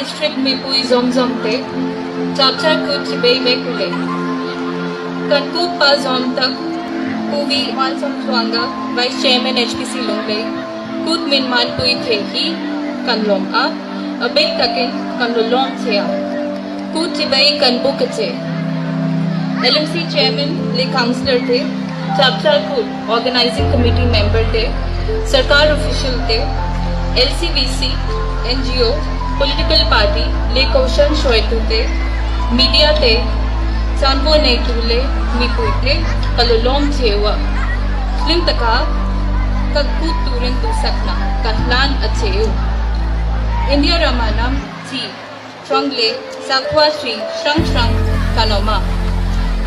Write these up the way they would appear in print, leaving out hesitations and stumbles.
district में पुई zom te chapchar ku chibei me kule kan ku pa zom tak kuwi man som chuanga vice chairman HPC longle kut min man pui the hi kan lom a abek takin kan lom thea ku chibei kan bukache LMC chairman le councillor the chapchar ku organizing committee member te सरकार official ते LCVC NGO political party ले कौशन शोयतु ते media ते चांबो ने तुले मिपुते कलोलोम चेवा slim तका ककु तुरन तु सकना कहलान अचेउ इंडिया रामानम जी ट्रंगले साखवा श्री श्रंग कानोमा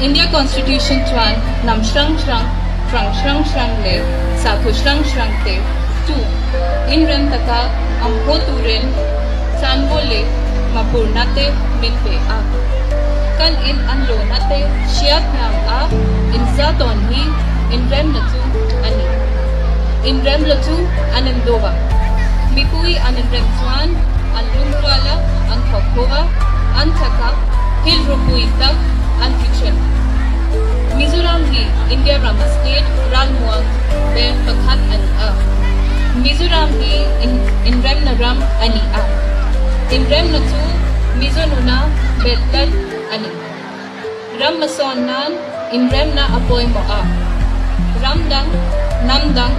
इंडिया कॉन्स्टिट्यूशन च्वान नम श्रंग ले साखु श्रंग ते तू इन रन तका अम्हो तुरन चांबोले मपुरनाते मिनपे आ कल इन अनलोनाते शियात नाम आ इन जातोन ही इन रेम लचू अनि इन रेम लचू अनंदोवा मिपुई अनन रेम स्वान अनलुमवाला अनखोवा अनथका हिल रुपुई तक अनकिचन मिजोरम ही इंडिया रामा स्टेट रालमुआंग बेन पखात अनि आ मिजोरम ही इन रेम नरम अनि आ इन रेम नचू मिजोनुना बेतल ani ram masonan in rem na apoy mo a ramdang namdang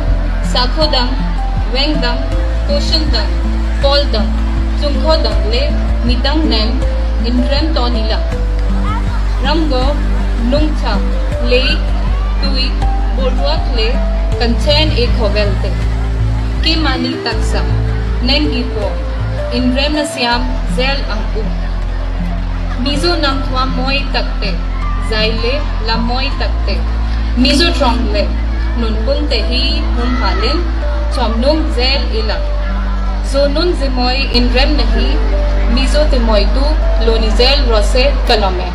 sakhodang wengdang koshendang poldang chungkhodang le midang nem in rem tonila ramgo nungcha le tui borwak le kanchen ek hovelte ki manil taksa nengi po in rem na siam zel angku Mizo नंगवा मोई तकते जाइले ला मोई तकते मिजो ट्रॉंगले नुनपुन ते ही हम हालिन चोमनुंग jail इला जो नुन जिमोई इन रेम नहीं मिजो ते मोई तू लोनी जेल रोसे कलमे